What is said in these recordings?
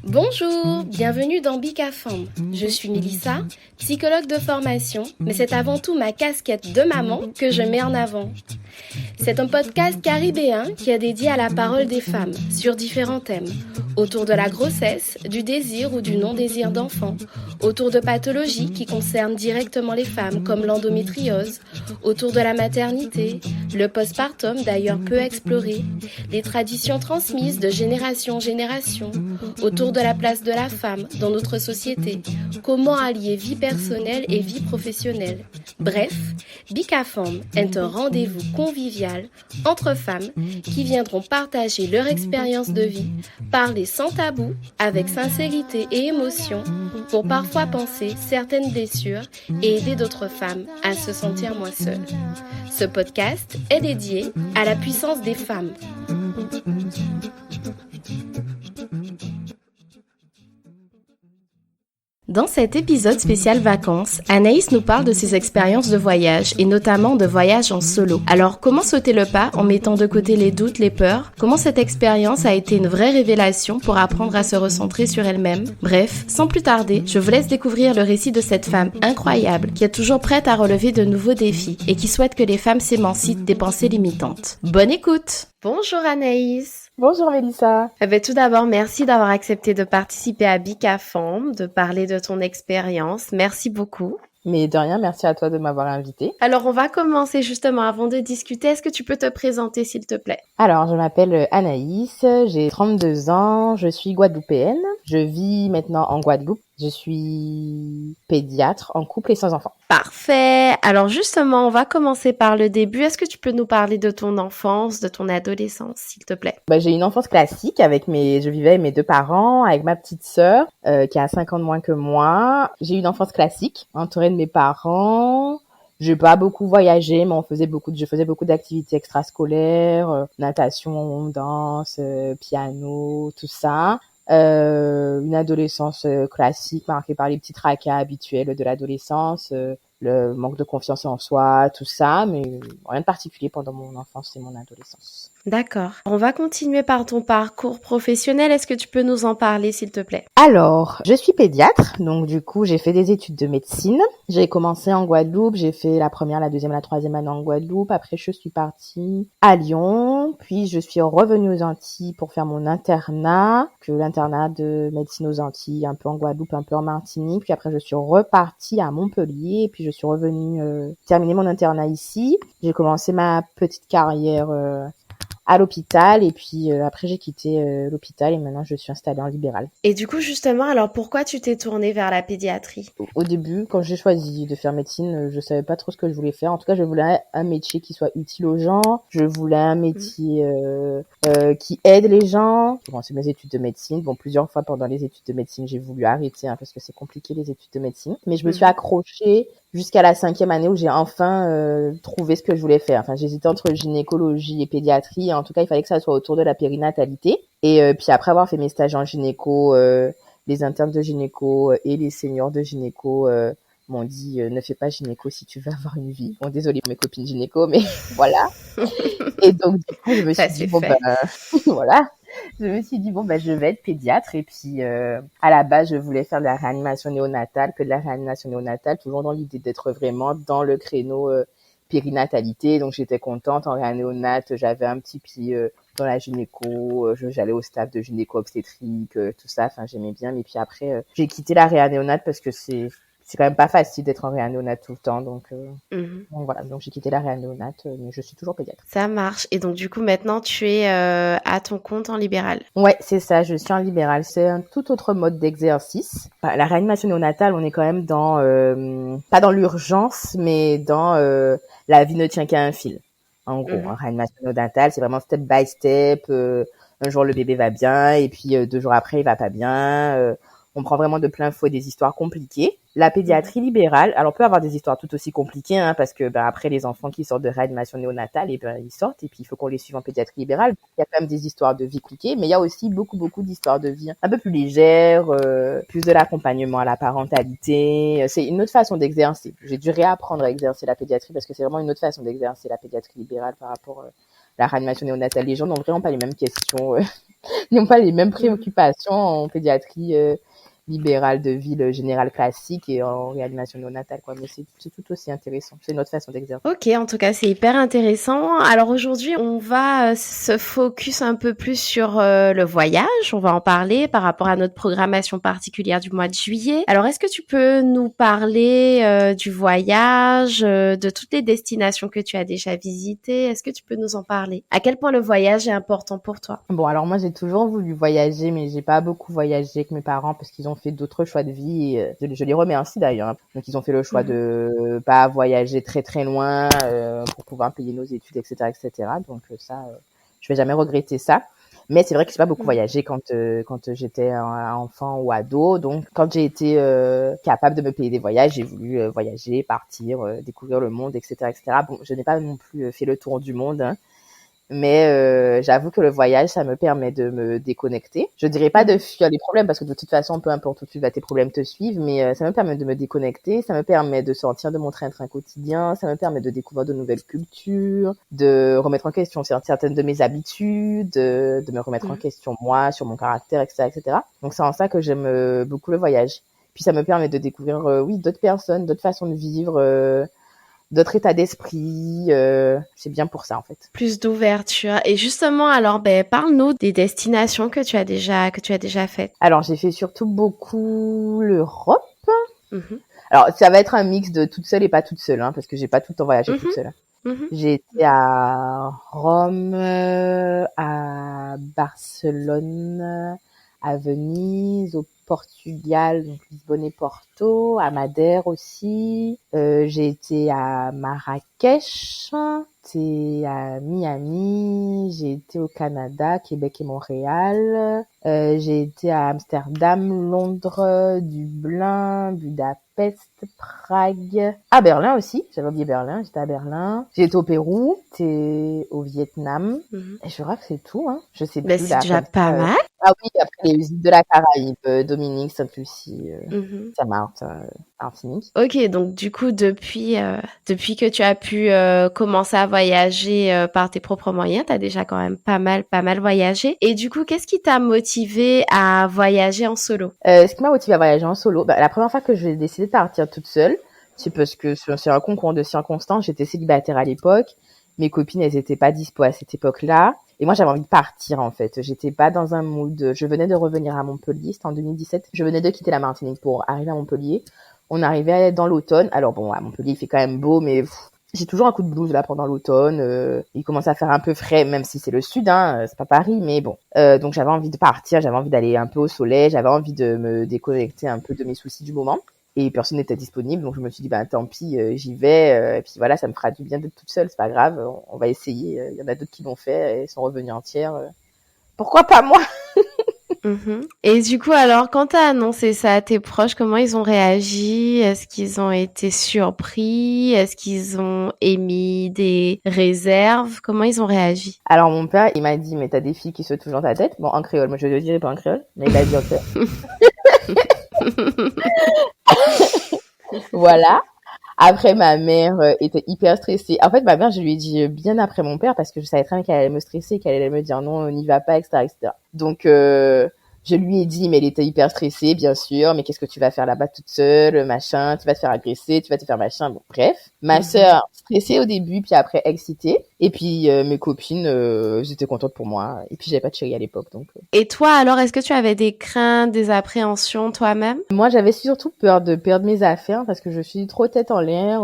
Bonjour, bienvenue dans Bicafam. Je suis Mélissa, psychologue de formation, mais c'est avant tout ma casquette de maman que je mets en avant. C'est un podcast caribéen qui est dédié à la parole des femmes sur différents thèmes, autour de la grossesse, du désir ou du non-désir d'enfant, autour de pathologies qui concernent directement les femmes comme l'endométriose, autour de la maternité, le postpartum d'ailleurs peu exploré, les traditions transmises de génération en génération, autour de la place de la femme dans notre société, comment allier vie personnelle et vie professionnelle. Bref, Bicafam est un rendez-vous convivial entre femmes qui viendront partager leur expérience de vie, parler sans tabou, avec sincérité et émotion, pour parfois penser certaines blessures et aider d'autres femmes à se sentir moins seules. Ce podcast est dédié à la puissance des femmes. Dans cet épisode spécial vacances, Anaïs nous parle de ses expériences de voyage et notamment de voyage en solo. Alors, comment sauter le pas en mettant de côté les doutes, les peurs? Comment cette expérience a été une vraie révélation pour apprendre à se recentrer sur elle-même? Bref, sans plus tarder, je vous laisse découvrir le récit de cette femme incroyable qui est toujours prête à relever de nouveaux défis et qui souhaite que les femmes s'émancipent des pensées limitantes. Bonne écoute! Bonjour Anaïs! Bonjour Mélissa. Tout d'abord, merci d'avoir accepté de participer à Bicafam, de parler de ton expérience. Merci beaucoup. Mais de rien, merci à toi de m'avoir invitée. Alors, on va commencer justement avant de discuter. Est-ce que tu peux te présenter, s'il te plaît? Alors, je m'appelle Anaïs, j'ai 32 ans, je suis guadeloupéenne. Je vis maintenant en Guadeloupe. Je suis pédiatre en couple et sans enfant. Parfait. Alors justement, on va commencer par le début. Est-ce que tu peux nous parler de ton enfance, de ton adolescence, s'il te plaît? J'ai une enfance classique je vivais avec mes deux parents, avec ma petite sœur qui a 5 ans de moins que moi. J'ai eu une enfance classique, entourée de mes parents. J'ai pas beaucoup voyagé, mais je faisais beaucoup d'activités extrascolaires, natation, danse, piano, tout ça. Une adolescence classique marquée par les petits tracas habituels de l'adolescence, le manque de confiance en soi, tout ça, mais rien de particulier pendant mon enfance et mon adolescence. D'accord. On va continuer par ton parcours professionnel. Est-ce que tu peux nous en parler, s'il te plaît? Alors, je suis pédiatre, donc du coup, j'ai fait des études de médecine. J'ai commencé en Guadeloupe, j'ai fait la première, la deuxième, la troisième année en Guadeloupe. Après, je suis partie à Lyon, puis je suis revenue aux Antilles pour faire mon internat, l'internat de médecine aux Antilles, un peu en Guadeloupe, un peu en Martinique. Puis après, je suis repartie à Montpellier, et puis je suis revenue terminer mon internat ici. J'ai commencé ma petite carrière à l'hôpital et puis après j'ai quitté l'hôpital et maintenant je suis installée en libéral. Et du coup justement, alors pourquoi tu t'es tournée vers la pédiatrie? Au début, quand j'ai choisi de faire médecine, je savais pas trop ce que je voulais faire. En tout cas, je voulais un métier qui soit utile aux gens. Je voulais un métier qui aide les gens. J'ai commencé mes études de médecine. Bon, plusieurs fois pendant les études de médecine, j'ai voulu arrêter parce que c'est compliqué les études de médecine. Mais je me suis accrochée jusqu'à la 5e année où j'ai enfin trouvé ce que je voulais faire. Enfin, j'hésitais entre gynécologie et pédiatrie. En tout cas, il fallait que ça soit autour de la périnatalité. Et puis après avoir fait mes stages en gynéco, les internes de gynéco et les seniors de gynéco m'ont dit ne fais pas gynéco si tu veux avoir une vie. Bon, désolée pour mes copines gynéco, mais voilà. Et donc du coup, je me suis dit voilà. Je me suis dit je vais être pédiatre et puis à la base je voulais faire de la réanimation néonatale, toujours dans l'idée d'être vraiment dans le créneau périnatalité. Donc j'étais contente en réanéonate, j'avais un petit pied dans la gynéco, j'allais au staff de gynéco obstétrique, tout ça, enfin j'aimais bien. Mais puis après j'ai quitté la réanéonate parce que c'est quand même pas facile d'être en réanéonate tout le temps, donc voilà, donc j'ai quitté la réanéonate, mais je suis toujours pédiatre. Ça marche. Et donc du coup maintenant tu es à ton compte en libéral. Ouais, c'est ça, je suis en libéral. C'est un tout autre mode d'exercice. La réanimation néonatale, on est quand même dans pas dans l'urgence, mais dans la vie ne tient qu'à un fil. En gros, en réanimation néonatale, c'est vraiment step by step. Un jour le bébé va bien et puis 2 jours après il va pas bien. On prend vraiment de plein fouet des histoires compliquées. La pédiatrie libérale, alors on peut avoir des histoires tout aussi compliquées, hein, parce que après les enfants qui sortent de réanimation néonatale, ils sortent et puis il faut qu'on les suive en pédiatrie libérale. Il y a quand même des histoires de vie compliquées, mais il y a aussi beaucoup d'histoires de vie un peu plus légères, plus de l'accompagnement à la parentalité. C'est une autre façon d'exercer. J'ai dû réapprendre à exercer la pédiatrie parce que c'est vraiment une autre façon d'exercer la pédiatrie libérale par rapport à la réanimation néonatale. Les gens n'ont vraiment pas les mêmes questions, n'ont pas les mêmes préoccupations en pédiatrie libérale de ville générale classique et en réanimation néonatale, quoi. Mais c'est tout aussi intéressant. C'est une autre façon d'exercer. Ok, en tout cas, c'est hyper intéressant. Alors aujourd'hui, on va se focus un peu plus sur le voyage. On va en parler par rapport à notre programmation particulière du mois de juillet. Alors, est-ce que tu peux nous parler du voyage, de toutes les destinations que tu as déjà visitées? Est-ce que tu peux nous en parler? À quel point le voyage est important pour toi? Bon, alors moi, j'ai toujours voulu voyager, mais j'ai pas beaucoup voyagé avec mes parents parce qu'ils ont fait d'autres choix de vie et je les remercie d'ailleurs, hein. Donc, ils ont fait le choix de pas voyager très loin pour pouvoir payer nos études, etc., etc. Donc, ça, je vais jamais regretter ça. Mais c'est vrai que j'ai pas beaucoup voyagé quand j'étais un enfant ou ado. Donc, quand j'ai été capable de me payer des voyages, j'ai voulu voyager, partir, découvrir le monde, etc., etc. Bon, je n'ai pas non plus fait le tour du monde, hein. Mais j'avoue que le voyage, ça me permet de me déconnecter. Je dirais pas de fuir les problèmes parce que de toute façon, peu importe où tu vas, tes problèmes te suivent, mais ça me permet de me déconnecter, ça me permet de sortir de mon train-train quotidien, ça me permet de découvrir de nouvelles cultures, de remettre en question certaines de mes habitudes, de me remettre en question moi, sur mon caractère, etc., etc. Donc c'est en ça que j'aime beaucoup le voyage. Puis ça me permet de découvrir, oui, d'autres personnes, d'autres façons de vivre, d'autres états d'esprit, c'est bien pour ça en fait. Plus d'ouverture. Et justement, alors, parle-nous des destinations que tu as déjà faites. Alors, j'ai fait surtout beaucoup l'Europe. Mhm. Alors, ça va être un mix de toute seule et pas toute seule, hein, parce que j'ai pas tout le temps voyagé toute seule. J'ai été à Rome, à Barcelone, à Venise, au Portugal, donc Lisbonne et Porto, à Madère aussi. J'ai été à Marrakech, j'ai été à Miami, j'ai été au Canada, Québec et Montréal. J'ai été à Amsterdam, Londres, Dublin, Budapest, Prague. À Berlin aussi, j'avais oublié Berlin, j'étais à Berlin. J'ai été au Pérou, j'étais au Vietnam. Et je crois que c'est tout, hein. Je sais plus. C'est déjà pas mal. Ah oui, après les îles de la Caraïbe, Dominique, Sainte-Lucie, Saint-Martin, Martinique. Ok, donc du coup, depuis que tu as pu commencer à voyager par tes propres moyens, tu as déjà quand même pas mal voyagé. Et du coup, qu'est-ce qui t'a motivé à voyager en solo? Ce qui m'a motivé à voyager en solo, la première fois que j'ai décidé de partir toute seule, c'est parce que c'est un concours de circonstances. J'étais célibataire à l'époque. Mes copines, elles étaient pas dispo à cette époque-là. Et moi, j'avais envie de partir, en fait. J'étais pas dans un mood. Je venais de revenir à Montpellier. C'était en 2017. Je venais de quitter la Martinique pour arriver à Montpellier. On arrivait dans l'automne. Alors bon, à Montpellier, il fait quand même beau, mais j'ai toujours un coup de blues là pendant l'automne. Il commence à faire un peu frais, même si c'est le sud, hein. C'est pas Paris, mais bon. Donc j'avais envie de partir. J'avais envie d'aller un peu au soleil. J'avais envie de me déconnecter un peu de mes soucis du moment. Et personne n'était disponible, donc je me suis dit, tant pis, j'y vais. Et puis voilà, ça me fera du bien d'être toute seule, c'est pas grave, on va essayer. Il y en a d'autres qui l'ont fait et sont revenus entières. Pourquoi pas moi? Et du coup, alors, quand t'as annoncé ça à tes proches, comment ils ont réagi? Est-ce qu'ils ont été surpris? Est-ce qu'ils ont émis des réserves? Comment ils ont réagi? Alors mon père, il m'a dit, mais t'as des filles qui se touchent dans ta tête. Bon, en créole, moi je le dirais pas en créole, mais il a dit en créole. Voilà. Après, ma mère était hyper stressée. En fait, ma mère, je lui ai dit bien après mon père parce que je savais très bien qu'elle allait me stresser, qu'elle allait me dire non, on n'y va pas, etc., etc. Donc, je lui ai dit, mais elle était hyper stressée, bien sûr. Mais qu'est-ce que tu vas faire là-bas toute seule, machin? Tu vas te faire agresser, tu vas te faire machin. Bon, bref. Ma sœur, stressée au début, puis après excitée. Et puis, mes copines, j'étais contente pour moi. Et puis, j'avais pas de chérie à l'époque, donc. Et toi, alors, est-ce que tu avais des craintes, des appréhensions toi-même? Moi, j'avais surtout peur de perdre mes affaires parce que je suis trop tête en l'air.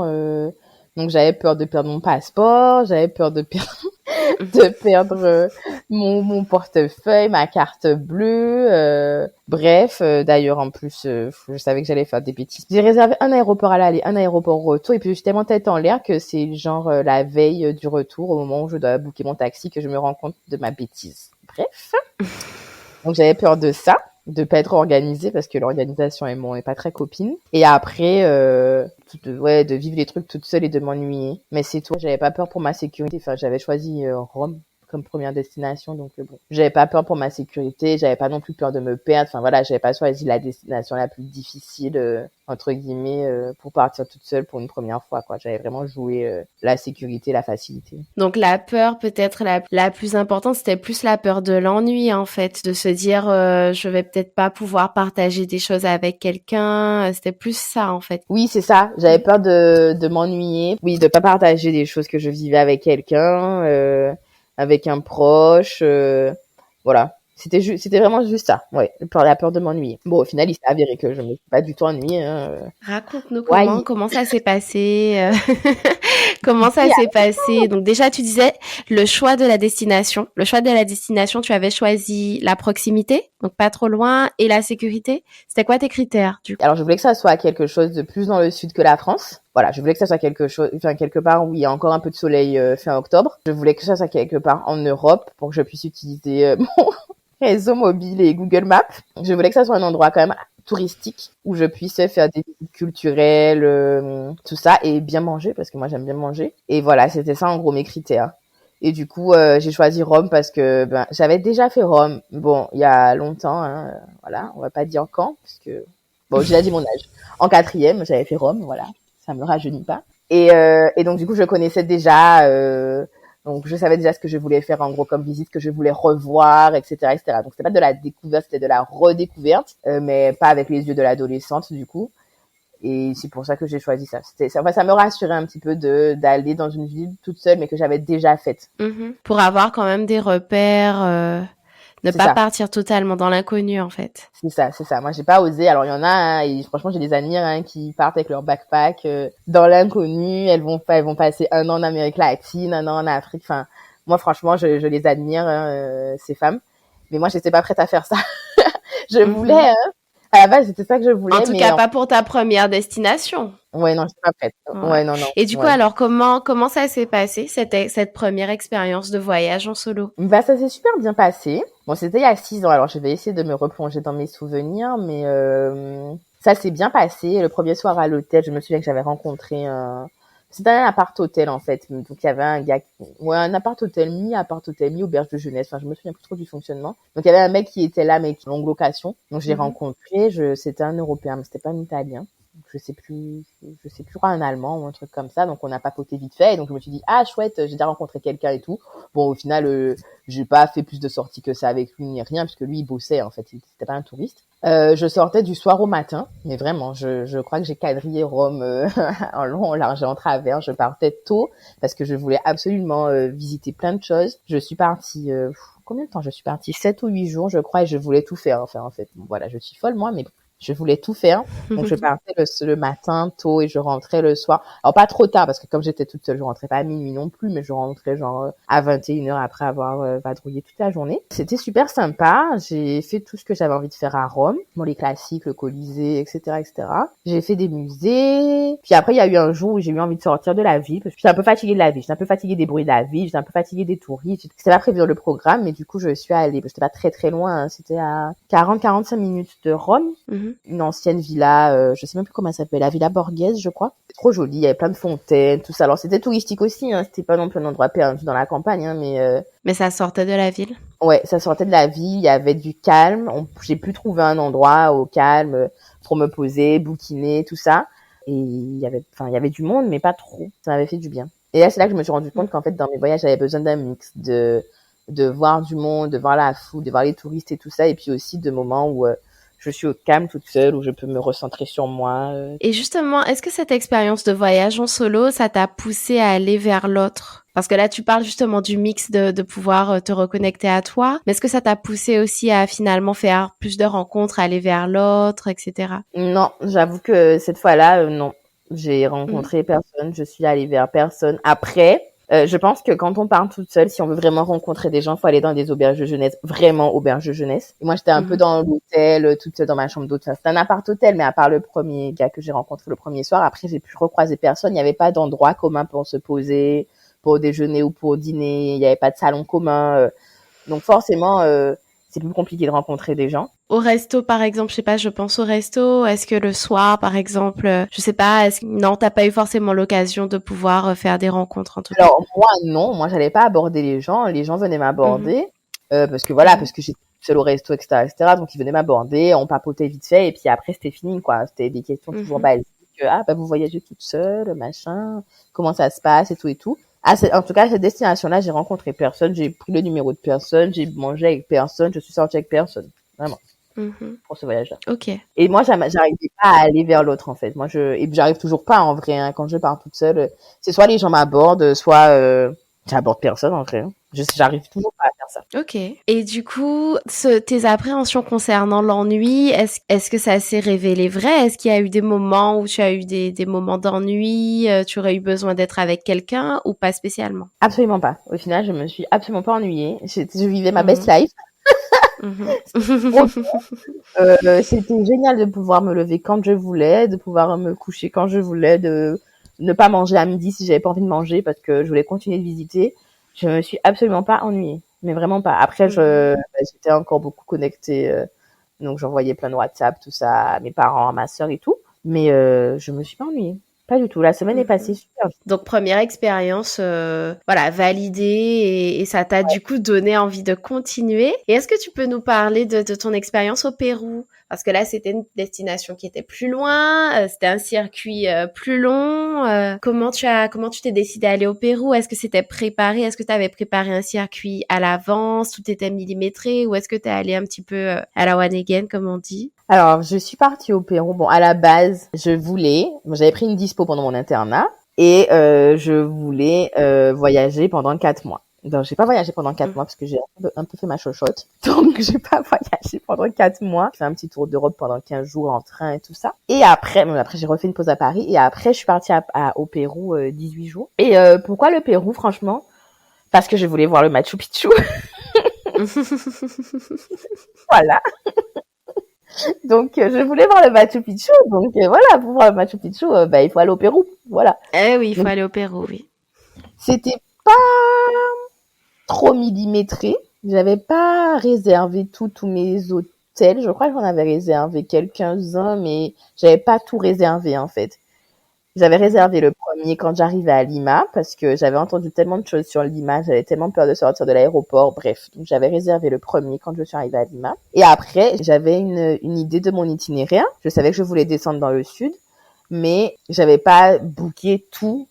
Donc, j'avais peur de perdre mon passeport, j'avais peur de perdre mon portefeuille, ma carte bleue. Bref, d'ailleurs, en plus, je savais que j'allais faire des bêtises. J'ai réservé un aéroport à l'aller, un aéroport au retour. Et puis, je suis tellement tête en l'air que c'est genre la veille du retour, au moment où je dois booker mon taxi, que je me rends compte de ma bêtise. Bref. Donc, j'avais peur de ça. de pas être organisée parce que l'organisation est pas très copine. Et après, de vivre les trucs toute seule et de m'ennuyer. Mais c'est tout. J'avais pas peur pour ma sécurité. Enfin, j'avais choisi Rome comme première destination, donc bon, j'avais pas peur pour ma sécurité, j'avais pas non plus peur de me perdre. Enfin voilà, j'avais pas choisi la destination la plus difficile entre guillemets pour partir toute seule pour une première fois, quoi. J'avais vraiment joué la sécurité, la facilité. Donc la peur peut-être la plus importante, c'était plus la peur de l'ennui en fait, de se dire je vais peut-être pas pouvoir partager des choses avec quelqu'un, c'était plus ça en fait. Oui, c'est ça, j'avais peur de m'ennuyer, oui, de pas partager des choses que je vivais avec quelqu'un, avec un proche, voilà. C'était vraiment juste ça, ouais, la peur de m'ennuyer. Bon, au final, il s'est avéré que je me suis pas du tout ennuyée. Raconte-nous Ouais, comment ça s'est passé, comment ça s'est passé. Donc déjà, tu disais le choix de la destination. Le choix de la destination, tu avais choisi la proximité, donc pas trop loin, et la sécurité. C'était quoi tes critères du coup? alors je voulais que ça soit quelque chose de plus dans le sud que la France. Voilà, je voulais que ça soit quelque part où il y a encore un peu de soleil fin octobre. Je voulais que ça soit quelque part en Europe pour que je puisse utiliser mon réseau mobile et Google Maps. Je voulais que ça soit un endroit quand même touristique où je puisse faire des visites culturelles, tout ça, et bien manger parce que moi j'aime bien manger. Et voilà, c'était ça en gros mes critères. Et du coup, j'ai choisi Rome parce que j'avais déjà fait Rome. Bon, il y a longtemps, hein, voilà, on va pas dire quand, parce que bon, j'ai déjà dit mon âge. En 4e, j'avais fait Rome, voilà, ça me rajeunit pas. Et donc du coup, je connaissais déjà. Donc, je savais déjà ce que je voulais faire en gros comme visite, que je voulais revoir, etc., etc. Donc, c'était pas de la découverte, c'était de la redécouverte, mais pas avec les yeux de l'adolescente du coup. Et c'est pour ça que j'ai choisi ça. Ça me rassurait un petit peu d'aller dans une ville toute seule, mais que j'avais déjà faite. Pour avoir quand même des repères, ne pas partir totalement dans l'inconnu en fait. C'est ça. Moi, j'ai pas osé. Alors, il y en a, hein, et franchement, j'ai des amis qui partent avec leur backpack dans l'inconnu. Elles vont passer 1 an en Amérique latine, 1 an en Afrique. Enfin, moi, franchement, je les admire, ces femmes. Mais moi, j'étais pas prête à faire ça. Je voulais, à la base, c'était ça que je voulais. En tout cas, pas pour ta première destination. Ouais, non, j'étais pas prête. Ouais, non. Et du coup, alors, comment ça s'est passé, cette première expérience de voyage en solo? Ça s'est super bien passé. Bon, c'était il y a 6 ans, alors je vais essayer de me replonger dans mes souvenirs, mais ça s'est bien passé. Le premier soir à l'hôtel, je me souviens que j'avais rencontré c'était un appart-hôtel, en fait. Donc, il y avait un gars, un appart-hôtel, mi-appart-hôtel, mi-auberge de jeunesse. Enfin, je me souviens plus trop du fonctionnement. Donc, il y avait un mec qui était là, mais qui longue location. Donc, je l'ai rencontré. C'était un Européen, mais c'était pas un Italien. Donc, je sais plus quoi, un Allemand ou un truc comme ça. Donc, on a papoté vite fait. Et donc, je me suis dit, ah, chouette, j'ai déjà rencontré quelqu'un et tout. Bon, au final, j'ai pas fait plus de sorties que ça avec lui ni rien, puisque lui, il bossait, en fait. C'était pas un touriste. Je sortais du soir au matin, mais vraiment, je crois que j'ai quadrillé Rome en long, en large et en travers. Je partais tôt parce que je voulais absolument visiter plein de choses. Je suis partie, combien de temps je suis partie? 7 ou 8 jours, je crois, et je voulais tout faire. Enfin, en fait, bon, voilà, je suis folle moi, mais je voulais tout faire. Donc, je partais le matin tôt et je rentrais le soir. Alors, pas trop tard, parce que comme j'étais toute seule, je rentrais pas à minuit non plus, mais je rentrais genre à 21h après avoir vadrouillé toute la journée. C'était super sympa. J'ai fait tout ce que j'avais envie de faire à Rome. Bon, les classiques, le Colisée, etc., etc. J'ai fait des musées. Puis après, il y a eu un jour où j'ai eu envie de sortir de la ville, parce que j'étais un peu fatiguée de la ville. J'étais un peu fatiguée des bruits de la ville. J'étais un peu fatiguée des touristes. C'était pas prévu dans le programme, mais du coup, je suis allée. C'était pas très très loin, hein. C'était à 40-45 minutes de Rome. Une ancienne villa, je sais même plus comment elle s'appelle, la Villa Borghese, je crois. C'était trop joli, il y avait plein de fontaines, tout ça. Alors c'était touristique aussi, hein, c'était pas non plus un endroit perdu dans la campagne, hein, mais ça sortait de la ville. Ouais, ça sortait de la ville, il y avait du calme. J'ai pu trouver un endroit au calme pour me poser, bouquiner, tout ça. Et il y avait du monde, mais pas trop. Ça m'avait fait du bien. Et là, c'est là que je me suis rendu compte qu'en fait, dans mes voyages, j'avais besoin d'un mix de voir du monde, de voir la foule, de voir les touristes et tout ça, et puis aussi de moments où je suis au calme toute seule, où je peux me recentrer sur moi. Et justement, est-ce que cette expérience de voyage en solo, ça t'a poussé à aller vers l'autre? Parce que là, tu parles justement du mix de pouvoir te reconnecter à toi. Mais est-ce que ça t'a poussé aussi à finalement faire plus de rencontres, aller vers l'autre, etc.? Non, j'avoue que cette fois-là, non. J'ai rencontré personne, je suis allée vers personne. Après, je pense que quand on part toute seule, si on veut vraiment rencontrer des gens, faut aller dans des auberges de jeunesse, vraiment auberges de jeunesse. Et moi, j'étais un peu dans l'hôtel, toute seule dans ma chambre d'hôte. Enfin, c'était un appart-hôtel, mais à part le premier gars que j'ai rencontré le premier soir, après, j'ai pu recroiser personne. Il n'y avait pas d'endroit commun pour se poser, pour déjeuner ou pour dîner. Il n'y avait pas de salon commun. Donc, forcément, c'est plus compliqué de rencontrer des gens. Au resto, par exemple, je sais pas, je pense au resto. Est-ce que le soir, par exemple, je sais pas, non, t'as pas eu forcément l'occasion de pouvoir faire des rencontres en tout cas. Alors moi non, moi j'allais pas aborder les gens venaient Mhm. m'aborder parce que voilà, Mhm. parce que j'étais toute seule au resto, etc., etc. Donc ils venaient m'aborder, on papotait vite fait et puis après c'était fini quoi. C'était des questions toujours Mhm. basiques. Ah bah vous voyagez toute seule, machin, comment ça se passe et tout et tout. Ah, en tout cas, à cette destination-là, j'ai rencontré personne, j'ai pris le numéro de personne, j'ai mangé avec personne, je suis sortie avec personne. Vraiment, Mhm. pour ce voyage-là. Ok. Et moi, j'arrivais pas à aller vers l'autre, en fait. Et j'arrive toujours pas, en vrai, hein, quand je pars toute seule. C'est soit les gens m'abordent, soit, j'aborde personne, en vrai. J'arrive toujours pas à faire ça. Ok. Et du coup, tes appréhensions concernant l'ennui, est-ce que ça s'est révélé vrai? Est-ce qu'il y a eu des moments où tu as eu des moments d'ennui, tu aurais eu besoin d'être avec quelqu'un ou pas spécialement? Absolument pas. Au final, je me suis absolument pas ennuyée. Je vivais ma best Mhm. life. Mhm. Trop c'était génial de pouvoir me lever quand je voulais, de pouvoir me coucher quand je voulais, de ne pas manger à midi si j'avais pas envie de manger parce que je voulais continuer de visiter. Je me suis absolument pas ennuyée, mais vraiment pas. Après, Mhm. j'étais encore beaucoup connectée, donc j'envoyais plein de WhatsApp, tout ça, à mes parents, à ma sœur et tout. Mais je me suis pas ennuyée, pas du tout. La semaine est passée Mhm. super vite. Donc première expérience, voilà, validée et ça t'a du coup donné envie de continuer. Et est-ce que tu peux nous parler de ton expérience au Pérou? Parce que là, c'était une destination qui était plus loin, c'était un circuit plus long. Comment tu t'es décidé à aller au Pérou? Est-ce que c'était préparé? Est-ce que tu avais préparé un circuit à l'avance? Tout était millimétré? Ou est-ce que tu es allé un petit peu à la one again, comme on dit? Alors, je suis partie au Pérou. Bon, à la base, j'avais pris une dispo pendant mon internat et je voulais voyager pendant 4 mois. Donc, j'ai pas voyagé pendant 4 mois parce que j'ai un peu fait ma chochotte. Donc, j'ai pas voyagé pendant 4 mois. J'ai fait un petit tour d'Europe pendant 15 jours en train et tout ça. Et après, j'ai refait une pause à Paris et après, je suis partie au Pérou 18 jours. Et pourquoi le Pérou, franchement? Parce que je voulais voir le Machu Picchu. Voilà. Donc, je voulais voir le Machu Picchu. Donc, voilà, pour voir le Machu Picchu, bah, il faut aller au Pérou. Voilà. Eh oui, il faut Donc, aller au Pérou, oui. c'était pas trop millimétré. J'avais pas réservé tous mes hôtels. Je crois que j'en avais réservé quelques-uns, mais j'avais pas tout réservé, en fait. J'avais Mhm. réservé le premier quand j'arrivais à Lima, parce que j'avais entendu tellement de choses sur Lima, j'avais tellement peur de sortir de l'aéroport, bref. Donc, j'avais réservé le premier quand je suis arrivée à Lima. Et après, j'avais une idée de mon itinéraire. Je savais que je voulais descendre dans le sud, mais j'avais pas booké tout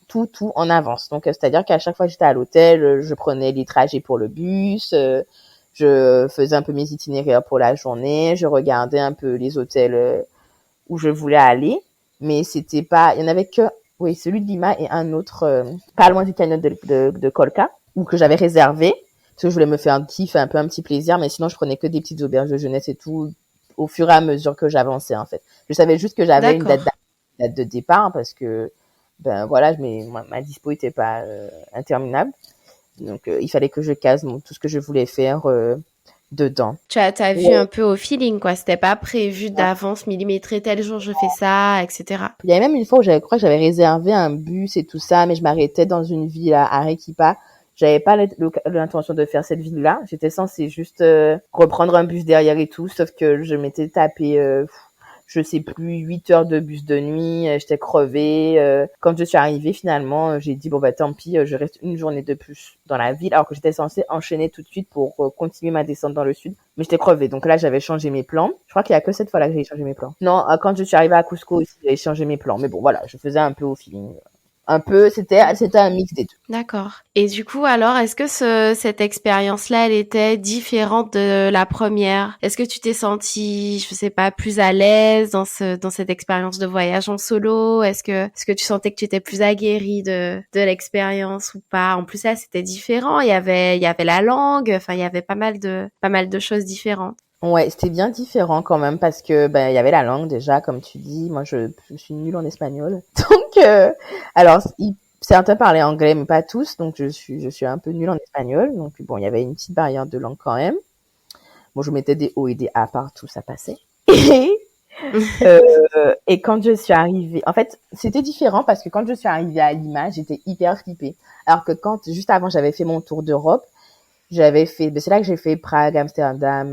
en avance. Donc, c'est-à-dire qu'à chaque fois que j'étais à l'hôtel, je prenais les trajets pour le bus, je faisais un peu mes itinéraires pour la journée, je regardais un peu les hôtels où je voulais aller, mais c'était pas, il y en avait que, oui, celui de Lima et un autre, pas loin du canyon de Colca, ou que j'avais réservé, parce que je voulais me faire un kiff, un peu un petit plaisir, mais sinon je prenais que des petites auberges de jeunesse et tout, au fur et à mesure que j'avançais, en fait. Je savais juste que j'avais une D'accord. date de départ, hein, parce que, ben voilà, ma dispo était pas interminable. Donc, il fallait que je case tout ce que je voulais faire dedans. T'as vu un Ouais. peu au feeling, quoi. C'était pas prévu d'avance, millimétré, tel jour je fais ça, etc. Il y avait même une fois où je crois que j'avais réservé un bus et tout ça, mais je m'arrêtais dans une ville à Arequipa. J'avais pas l'intention de faire cette ville-là. J'étais censée juste reprendre un bus derrière et tout, sauf que je m'étais tapé, je sais plus, 8 heures de bus de nuit. J'étais crevée. Quand je suis arrivée, finalement, j'ai dit, bon, bah tant pis, je reste une journée de plus dans la ville, alors que j'étais censée enchaîner tout de suite pour continuer ma descente dans le sud. Mais j'étais crevée. Donc là, j'avais changé mes plans. Je crois qu'il y a que cette fois-là que j'ai changé mes plans. Non, quand je suis arrivée à Cusco aussi, j'ai changé mes plans. Mais bon, voilà, je faisais un peu au feeling. Un peu, c'était un mix des deux. D'accord. Et du coup, alors, est-ce que cette expérience-là, elle était différente de la première? Est-ce que tu t'es sentie, je sais pas, plus à l'aise dans cette expérience de voyage en solo? Est-ce que tu sentais que tu étais plus aguerrie de l'expérience ou pas? En plus, là, c'était différent. Il y avait la langue. Enfin, il y avait pas mal de choses différentes. Ouais, c'était bien différent quand même parce que ben il y avait la langue déjà, comme tu dis. Moi, je suis nulle en espagnol, donc alors certains parlaient anglais, mais pas tous, donc je suis un peu nulle en espagnol. Donc bon, il y avait une petite barrière de langue quand même. Bon, je mettais des O et des A partout, ça passait. Euh, et quand je suis arrivée, en fait, c'était différent parce que quand je suis arrivée à Lima, j'étais hyper flippée. Alors que juste avant, j'avais fait mon tour d'Europe. J'avais fait, c'est là que j'ai fait Prague, Amsterdam,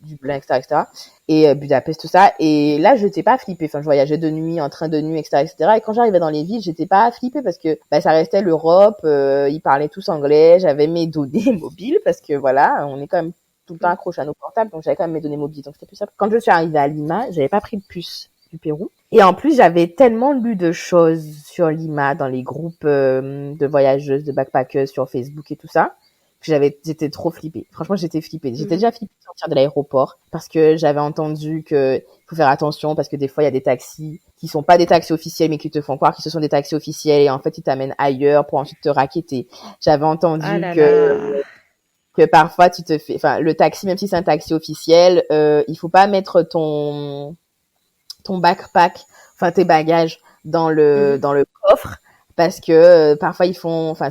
Dublin, etc., et Budapest, tout ça. Et là, je n'étais pas flippée. Enfin, je voyageais de nuit, en train de nuit, etc., etc. Et quand j'arrivais dans les villes, j'étais pas flippée parce que ça restait l'Europe. Ils parlaient tous anglais. J'avais mes données mobiles parce que voilà, on est quand même tout le temps accroché à nos portables, donc j'avais quand même mes données mobiles, donc c'était plus simple. Quand je suis arrivée à Lima, j'avais pas pris de puce du Pérou. Et en plus, j'avais tellement lu de choses sur Lima dans les groupes de voyageuses, de backpackeuses sur Facebook et tout ça, que j'étais trop flippée. Franchement, j'étais flippée. J'étais déjà flippée de sortir de l'aéroport parce que j'avais entendu que faut faire attention parce que des fois, il y a des taxis qui sont pas des taxis officiels mais qui te font croire qu'ils ce sont des taxis officiels et en fait, ils t'amènent ailleurs pour ensuite te racketter. J'avais entendu que parfois le taxi, même si c'est un taxi officiel, il faut pas mettre ton backpack, enfin tes bagages dans le coffre parce que parfois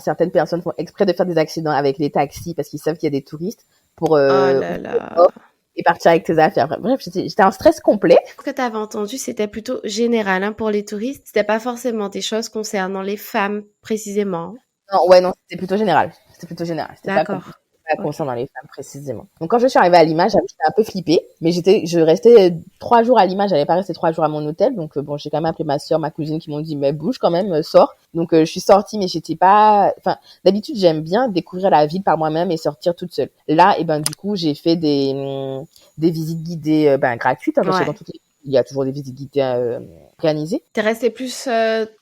certaines personnes font exprès de faire des accidents avec les taxis parce qu'ils savent qu'il y a des touristes pour ouvrir le coffre et partir avec tes affaires. Bref, j'étais en stress complet. Ce que tu avais entendu, c'était plutôt général pour les touristes. C'était pas forcément des choses concernant les femmes précisément. Non, c'était plutôt général. C'était D'accord. Pas concernant les femmes précisément. Donc quand je suis arrivée à Lima, j'étais un peu flippée, mais je restais 3 jours à Lima, j'avais pas resté 3 jours à mon hôtel, donc bon, j'ai quand même appelé ma sœur, ma cousine qui m'ont dit mais bouge quand même, sors. Donc je suis sortie, mais j'étais pas, d'habitude j'aime bien découvrir la ville par moi-même et sortir toute seule. Là, du coup, j'ai fait des visites guidées gratuites, parce que dans toutes les il y a toujours des visites guidées organisées. T'es resté plus